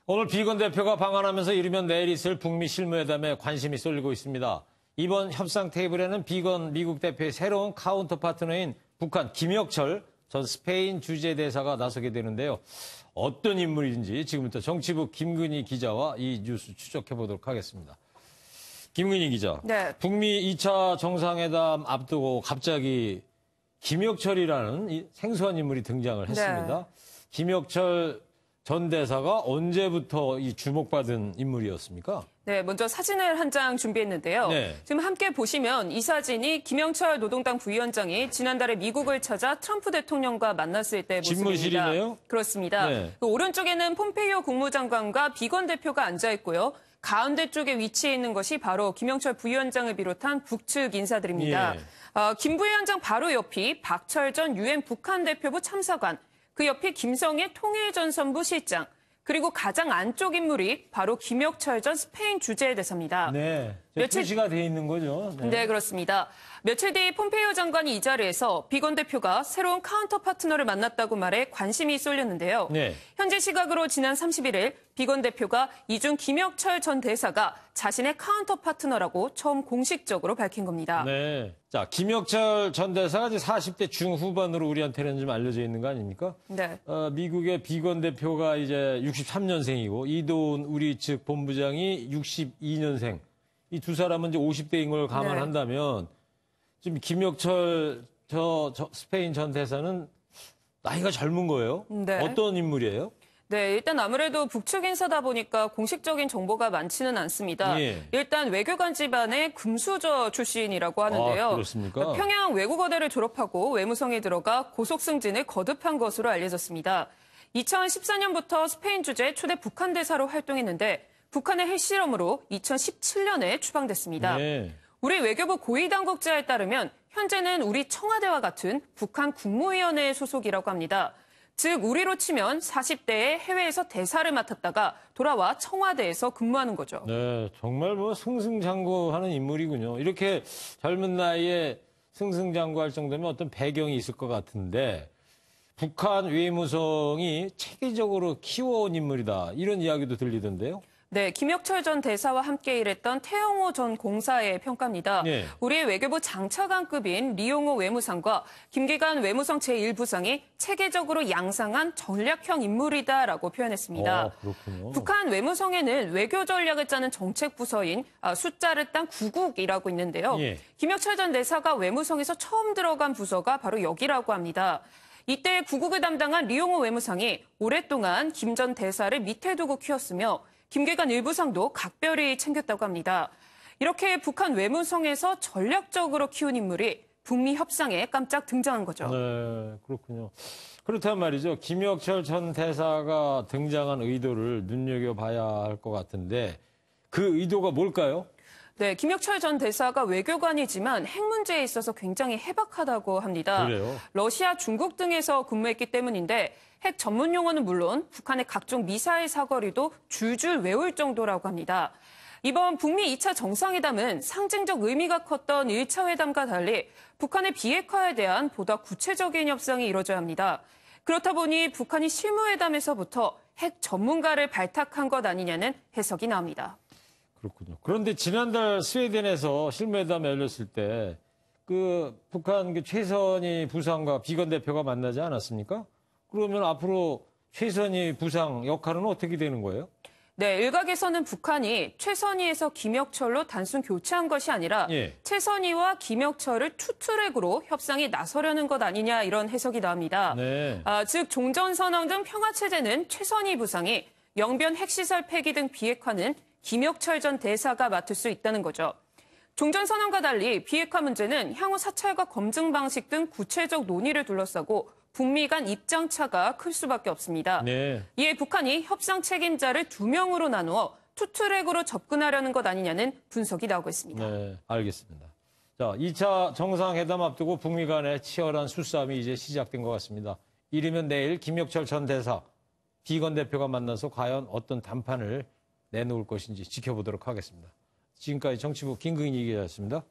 오늘 비건 대표가 방한하면서 이르면 내일 있을 북미 실무회담에 관심이 쏠리고 있습니다. 이번 협상 테이블에는 비건 미국 대표의 새로운 카운터 파트너인 북한 김혁철 전 스페인 주재대사가 나서게 되는데요. 어떤 인물인지 지금부터 정치부 김근희 기자와 이 뉴스 추적해 보도록 하겠습니다. 김근희 기자, 네. 북미 2차 정상회담 앞두고 갑자기 김혁철이라는 이 생소한 인물이 등장을 했습니다. 네. 김혁철 전 대사가 언제부터 이 주목받은 인물이었습니까? 네, 먼저 사진을 한 장 준비했는데요. 네. 지금 함께 보시면 이 사진이 김영철 노동당 부위원장이 지난달에 미국을 찾아 트럼프 대통령과 만났을 때 모습입니다. 집무실이네요? 그렇습니다. 네. 그 오른쪽에는 폼페이오 국무장관과 비건 대표가 앉아 있고요. 가운데 쪽에 위치해 있는 것이 바로 김영철 부위원장을 비롯한 북측 인사들입니다. 예. 김 부위원장 바로 옆이 박철 전 유엔 북한 대표부 참사관, 그 옆이 김성애 통일전선부 실장, 그리고 가장 안쪽 인물이 바로 김혁철 전 스페인 주재대사입니다. 네, 표시가 돼 있는 거죠. 네, 그렇습니다. 며칠 뒤 폼페이오 장관이 이 자리에서 비건 대표가 새로운 카운터 파트너를 만났다고 말해 관심이 쏠렸는데요. 네. 현지 시각으로 지난 31일 비건 대표가 이중 김혁철 전 대사가 자신의 카운터 파트너라고 처음 공식적으로 밝힌 겁니다. 네. 자, 김혁철 전 대사가 이제 40대 중후반으로 우리한테는 좀 알려져 있는 거 아닙니까? 네. 미국의 비건 대표가 이제 63년생이고 이도훈 우리 측 본부장이 62년생. 이 두 사람은 이제 50대인 걸 감안한다면 지금 김혁철 저 스페인 전 대사는 나이가 젊은 거예요? 네. 어떤 인물이에요? 네, 일단 아무래도 북측 인사다 보니까 공식적인 정보가 많지는 않습니다. 예. 일단 외교관 집안의 금수저 출신이라고 하는데요. 아, 그렇습니까? 평양 외국어대를 졸업하고 외무성에 들어가 고속 승진을 거듭한 것으로 알려졌습니다. 2014년부터 스페인 주재 초대 북한 대사로 활동했는데 북한의 핵실험으로 2017년에 추방됐습니다. 네. 우리 외교부 고위당국자에 따르면 현재는 우리 청와대와 같은 북한 국무위원회 소속이라고 합니다. 즉 우리로 치면 40대에 해외에서 대사를 맡았다가 돌아와 청와대에서 근무하는 거죠. 네, 정말 뭐 승승장구하는 인물이군요. 이렇게 젊은 나이에 승승장구할 정도면 어떤 배경이 있을 것 같은데 북한 외무성이 체계적으로 키워온 인물이다. 이런 이야기도 들리던데요. 네, 김혁철 전 대사와 함께 일했던 태영호 전 공사의 평가입니다. 네. 우리의 외교부 장차관급인 리용호 외무상과 김기관 외무성 제1부상이 체계적으로 양상한 전략형 인물이다라고 표현했습니다. 그렇군요. 북한 외무성에는 외교 전략을 짜는 정책 부서인 숫자를 딴 구국이라고 있는데요. 예. 김혁철 전 대사가 외무성에서 처음 들어간 부서가 바로 여기라고 합니다. 이때 구국을 담당한 리용호 외무상이 오랫동안 김 전 대사를 밑에 두고 키웠으며 김계관 일부상도 각별히 챙겼다고 합니다. 이렇게 북한 외무성에서 전략적으로 키운 인물이 북미 협상에 깜짝 등장한 거죠. 네, 그렇군요. 그렇다면 말이죠. 김혁철 전 대사가 등장한 의도를 눈여겨봐야 할 것 같은데 그 의도가 뭘까요? 네, 김혁철 전 대사가 외교관이지만 핵 문제에 있어서 굉장히 해박하다고 합니다. 그래요? 러시아, 중국 등에서 근무했기 때문인데 핵 전문 용어는 물론 북한의 각종 미사일 사거리도 줄줄 외울 정도라고 합니다. 이번 북미 2차 정상회담은 상징적 의미가 컸던 1차 회담과 달리 북한의 비핵화에 대한 보다 구체적인 협상이 이뤄져야 합니다. 그렇다 보니 북한이 실무회담에서부터 핵 전문가를 발탁한 것 아니냐는 해석이 나옵니다. 그렇군요. 그런데 지난달 스웨덴에서 실무회담이 열렸을 때 그 북한 그 최선희 부상과 비건 대표가 만나지 않았습니까? 그러면 앞으로 최선희 부상 역할은 어떻게 되는 거예요? 네, 일각에서는 북한이 최선희에서 김혁철로 단순 교체한 것이 아니라 최선희와 김혁철을 투트랙으로 협상에 나서려는 것 아니냐 이런 해석이 나옵니다. 네. 즉 종전선언 등 평화체제는 최선희 부상이 영변 핵시설 폐기 등 비핵화는 김혁철 전 대사가 맡을 수 있다는 거죠. 종전선언과 달리 비핵화 문제는 향후 사찰과 검증 방식 등 구체적 논의를 둘러싸고 북미 간 입장차가 클 수밖에 없습니다. 네. 이에 북한이 협상 책임자를 2명으로 나누어 투트랙으로 접근하려는 것 아니냐는 분석이 나오고 있습니다. 네, 알겠습니다. 자, 2차 정상회담 앞두고 북미 간의 치열한 수싸움이 이제 시작된 것 같습니다. 이르면 내일 김혁철 전 대사, 비건 대표가 만나서 과연 어떤 담판을 내놓을 것인지 지켜보도록 하겠습니다. 지금까지 정치부 김근희 기자였습니다.